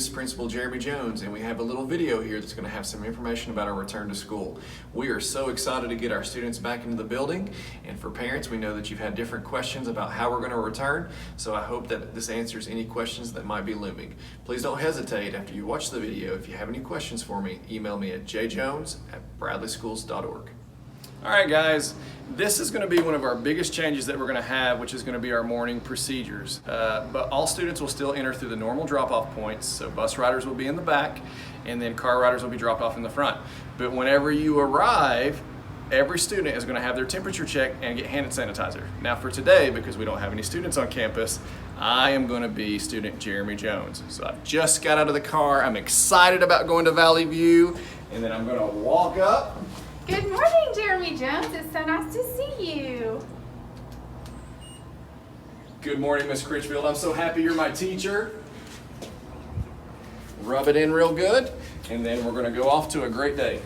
This is Principal Jeremy Jones, and we have a little video here that's going to have some information about our return to school. We are so excited to get our students back into the building, and for parents, we know that you've had different questions about how we're going to return, so I hope that this answers any questions that might be looming. Please don't hesitate after you watch the video. If you have any questions for me, email me at jjones@bradleyschools.org. All right, guys, this is going to be one of our biggest changes that we're going to have, which is going to be our morning procedures. But all students will still enter through the normal drop-off points, so bus riders will be in the back, and then car riders will be dropped off in the front. But whenever you arrive, every student is going to have their temperature checked and get hand sanitizer. Now for today, because we don't have any students on campus, I am going to be student Jeremy Jones. So I just got out of the car. I'm excited about going to Valley View, and then I'm going to walk up. Good morning, Jeremy Jones. It's so nice to see you. Good morning, Miss Critchfield. I'm so happy you're my teacher. Rub it in real good, and then we're going to go off to a great day.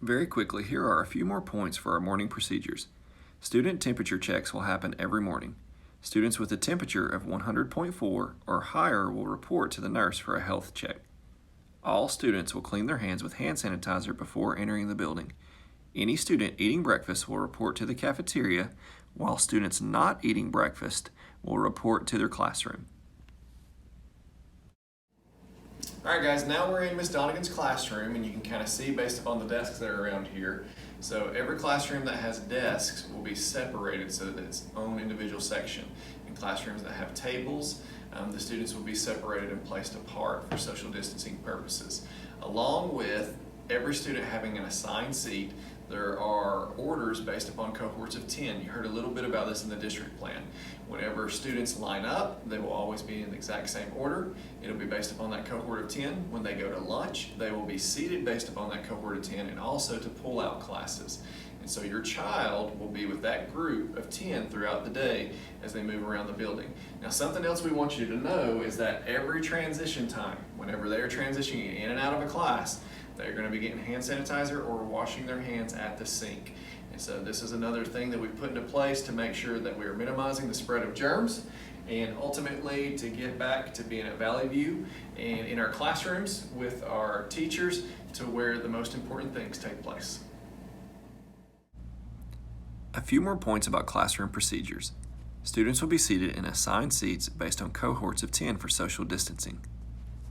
Very quickly, here are a few more points for our morning procedures. Student temperature checks will happen every morning. Students with a temperature of 100.4 or higher will report to the nurse for a health check. All students will clean their hands with hand sanitizer before entering the building. Any student eating breakfast will report to the cafeteria, while students not eating breakfast will report to their classroom. All right, guys, now we're in Miss Donegan's classroom, and you can kind of see based upon the desks that are around here. So every classroom that has desks will be separated so that it's own individual section. In classrooms that have tables, the students will be separated and placed apart for social distancing purposes. Along with every student having an assigned seat, there are orders based upon cohorts of 10. You heard a little bit about this in the district plan. Whenever students line up, they will always be in the exact same order. It'll be based upon that cohort of 10. When they go to lunch, they will be seated based upon that cohort of 10, and also to pull out classes. And so your child will be with that group of 10 throughout the day as they move around the building. Now, something else we want you to know is that every transition time, whenever they're transitioning in and out of a class, they're going to be getting hand sanitizer or washing their hands at the sink. And so this is another thing that we've put into place to make sure that we are minimizing the spread of germs, and ultimately to get back to being at Valley View and in our classrooms with our teachers to where the most important things take place. A few more points about classroom procedures. Students will be seated in assigned seats based on cohorts of 10 for social distancing.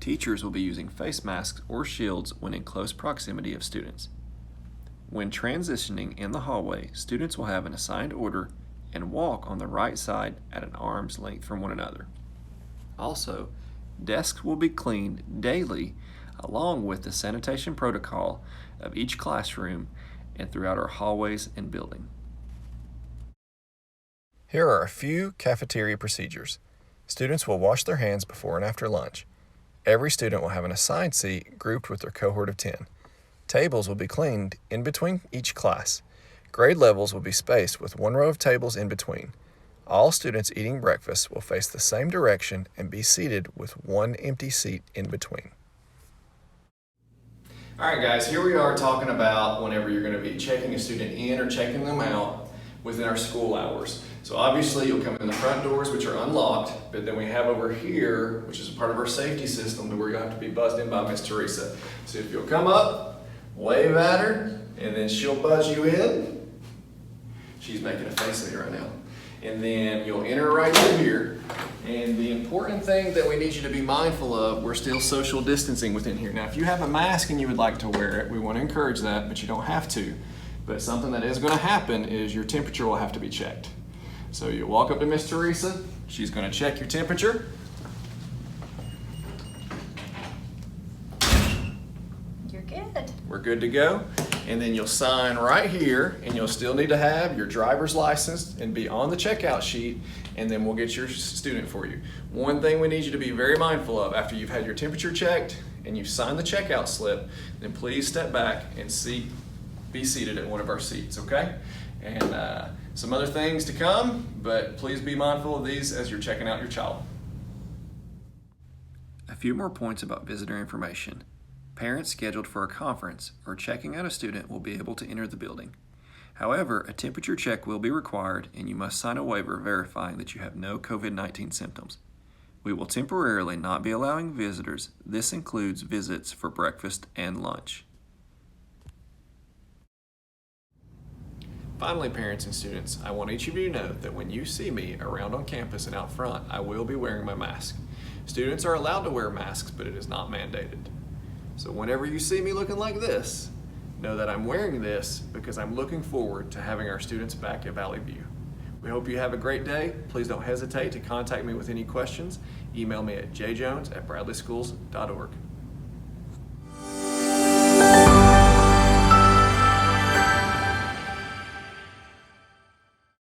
Teachers will be using face masks or shields when in close proximity of students. When transitioning in the hallway, students will have an assigned order and walk on the right side at an arm's length from one another. Also, desks will be cleaned daily along with the sanitation protocol of each classroom and throughout our hallways and building. Here are a few cafeteria procedures. Students will wash their hands before and after lunch. Every student will have an assigned seat grouped with their cohort of 10. Tables will be cleaned in between each class. Grade levels will be spaced with one row of tables in between. All students eating breakfast will face the same direction and be seated with one empty seat in between. All right, guys, here we are talking about whenever you're going to be checking a student in or checking them out within our school hours. So obviously you'll come in the front doors, which are unlocked, but then we have over here, which is a part of our safety system, to where you'll have to be buzzed in by Miss Teresa. So if you'll come up, wave at her, and then she'll buzz you in. She's making a face at me right now. And then you'll enter right through here. And the important thing that we need you to be mindful of, we're still social distancing within here. Now, if you have a mask and you would like to wear it, we want to encourage that, but you don't have to. But something that is going to happen is your temperature will have to be checked. So you walk up to Miss Teresa, she's going to check your temperature. You're good. We're good to go. And then you'll sign right here, and you'll still need to have your driver's license and be on the checkout sheet, and then we'll get your student for you. One thing we need you to be very mindful of, after you've had your temperature checked and you've signed the checkout slip, then please step back and be seated at one of our seats, okay? And some other things to come, but please be mindful of these as you're checking out your child. A few more points about visitor information. Parents scheduled for a conference or checking out a student will be able to enter the building. However, a temperature check will be required and you must sign a waiver verifying that you have no COVID-19 symptoms. We will temporarily not be allowing visitors. This includes visits for breakfast and lunch. Finally, parents and students, I want each of you to know that when you see me around on campus and out front, I will be wearing my mask. Students are allowed to wear masks, but it is not mandated. So whenever you see me looking like this, know that I'm wearing this because I'm looking forward to having our students back at Valley View. We hope you have a great day. Please don't hesitate to contact me with any questions. Email me at jjones@bradleyschools.org.